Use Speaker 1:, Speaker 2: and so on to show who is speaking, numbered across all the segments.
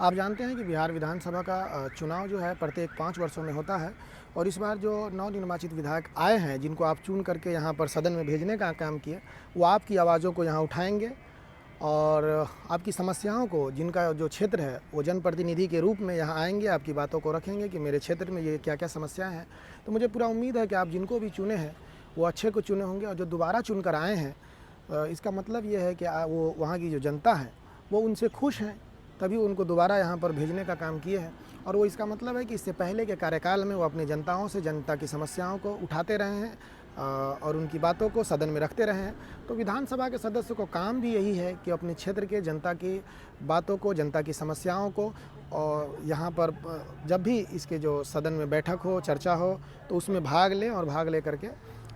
Speaker 1: आप जानते हैं कि बिहार विधानसभा का चुनाव जो है प्रत्येक 5 वर्षों में होता है और इस बार जो नवनिर्वाचित विधायक आए हैं, जिनको आप चुन करके यहाँ पर सदन में भेजने का काम किए, वो आपकी आवाज़ों को यहाँ उठाएंगे और आपकी समस्याओं को, जिनका जो क्षेत्र है वो जनप्रतिनिधि के रूप में यहाँ आएंगे, आपकी बातों को रखेंगे कि मेरे क्षेत्र में ये क्या क्या समस्याएं हैं। तो मुझे पूरा उम्मीद है कि आप जिनको भी चुने हैं वो अच्छे को चुने होंगे, और जो दोबारा चुनकर आए हैं इसका मतलब ये है कि वो वहाँ की जो जनता है वो उनसे खुश हैं, तभी उनको दोबारा यहाँ पर भेजने का काम किए हैं। और वो इसका मतलब है कि इससे पहले के कार्यकाल में वो अपनी जनताओं से जनता की समस्याओं को उठाते रहे हैं और उनकी बातों को सदन में रखते रहे हैं। तो विधानसभा के सदस्य को काम भी यही है कि अपने क्षेत्र के जनता की बातों को, जनता की समस्याओं को, और यहाँ पर जब भी इसके जो सदन में बैठक हो, चर्चा हो, तो उसमें भाग लें और भाग ले करके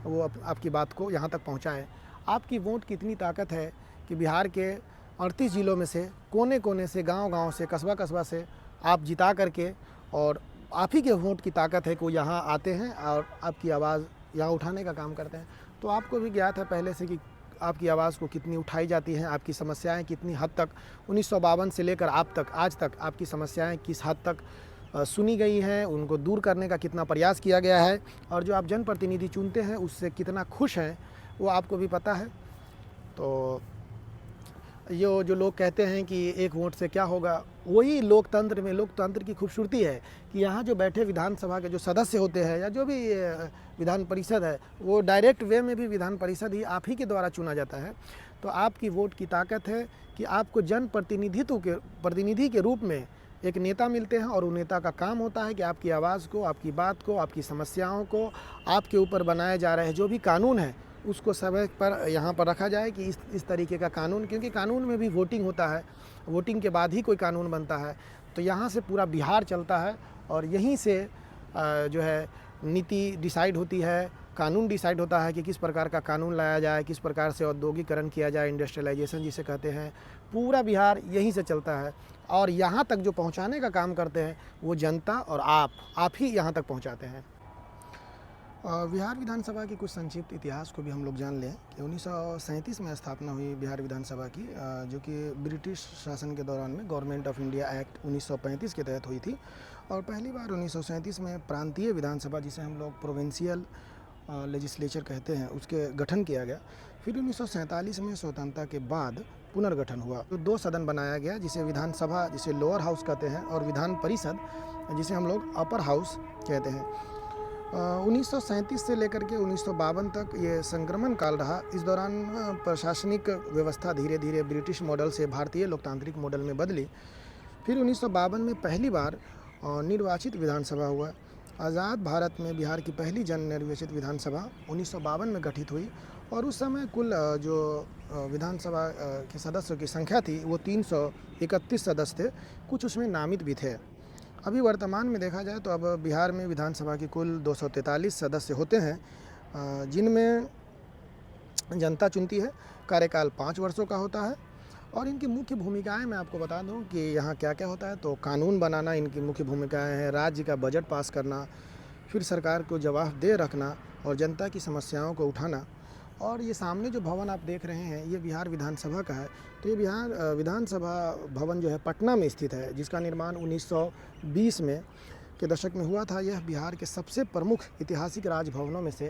Speaker 1: वो आपकी बात को यहाँ तक पहुँचाएँ। आपकी वोट की इतनी ताकत है कि बिहार के 38 ज़िलों में से कोने कोने से, गांव-गांव से, कस्बा-कस्बा से आप जिता करके, और आप ही के वोट की ताकत है कि वो यहाँ आते हैं और आपकी आवाज़ यहाँ उठाने का काम करते हैं। तो आपको भी ज्ञात है पहले से कि आपकी आवाज़ को कितनी उठाई जाती हैं, आपकी समस्याएं कितनी हद तक 1952 से लेकर आप तक, आज तक आपकी समस्याएं किस हद तक सुनी गई हैं, उनको दूर करने का कितना प्रयास किया गया है, और जो आप जनप्रतिनिधि चुनते हैं उससे कितना खुश हैं वो आपको भी पता है। तो ये जो लोग कहते हैं कि एक वोट से क्या होगा, वही लोकतंत्र में, लोकतंत्र की खूबसूरती है कि यहाँ जो बैठे विधानसभा के जो सदस्य होते हैं या जो भी विधान परिषद है, वो डायरेक्ट वे में भी विधान परिषद ही आप ही के द्वारा चुना जाता है। तो आपकी वोट की ताकत है कि आपको प्रतिनिधि के रूप में एक नेता मिलते हैं, और वो नेता का काम होता है कि आपकी आवाज़ को, आपकी बात को, आपकी समस्याओं को, आपके ऊपर बनाए जा रहे जो भी कानून है उसको समय पर यहाँ पर रखा जाए कि इस तरीके का कानून, क्योंकि कानून में भी वोटिंग होता है, वोटिंग के बाद ही कोई कानून बनता है। तो यहाँ से पूरा बिहार चलता है और यहीं से जो है नीति डिसाइड होती है, कानून डिसाइड होता है कि किस प्रकार का कानून लाया जाए, किस प्रकार से औद्योगिकरण किया जाए, इंडस्ट्रियलाइजेशन जिसे कहते हैं। पूरा बिहार यहीं से चलता है, और यहाँ तक जो पहुँचाने का काम करते हैं वो जनता और आप ही यहाँ तक पहुँचाते हैं। बिहार विधानसभा की कुछ संक्षिप्त इतिहास को भी हम लोग जान लें कि 1937 में स्थापना हुई बिहार विधानसभा की, जो कि ब्रिटिश शासन के दौरान में गवर्नमेंट ऑफ इंडिया एक्ट 1935 के तहत हुई थी। और पहली बार 1937 में प्रांतीय विधानसभा, जिसे हम लोग प्रोविंशियल लेजिस्लेचर कहते हैं, उसके गठन किया गया। फिर 1947 में स्वतंत्रता के बाद पुनर्गठन हुआ, तो 2 सदन बनाया गया, जिसे विधानसभा, जिसे लोअर हाउस कहते हैं, और विधान परिषद, जिसे हम लोग अपर हाउस कहते हैं। 1937 से लेकर के 1952 तक ये संक्रमण काल रहा। इस दौरान प्रशासनिक व्यवस्था धीरे धीरे ब्रिटिश मॉडल से भारतीय लोकतांत्रिक मॉडल में बदली। फिर 1952 में पहली बार निर्वाचित विधानसभा हुआ। आज़ाद भारत में बिहार की पहली जन निर्वाचित विधानसभा 1952 में गठित हुई, और उस समय कुल जो विधानसभा के सदस्यों की संख्या थी वो 331 सदस्य थे, कुछ उसमें नामित भी थे। अभी वर्तमान में देखा जाए तो अब बिहार में विधानसभा के कुल 243 सदस्य होते हैं, जिनमें जनता चुनती है। कार्यकाल 5 वर्षों का होता है, और इनकी मुख्य भूमिकाएं मैं आपको बता दूं कि यहाँ क्या क्या होता है। तो कानून बनाना इनकी मुख्य भूमिकाएं हैं, राज्य का बजट पास करना, फिर सरकार को जवाबदेह रखना और जनता की समस्याओं को उठाना। और ये सामने जो भवन आप देख रहे हैं ये बिहार विधानसभा का है। तो ये बिहार विधानसभा भवन जो है पटना में स्थित है, जिसका निर्माण 1920 में के दशक में हुआ था। यह बिहार के सबसे प्रमुख ऐतिहासिक राजभवनों में से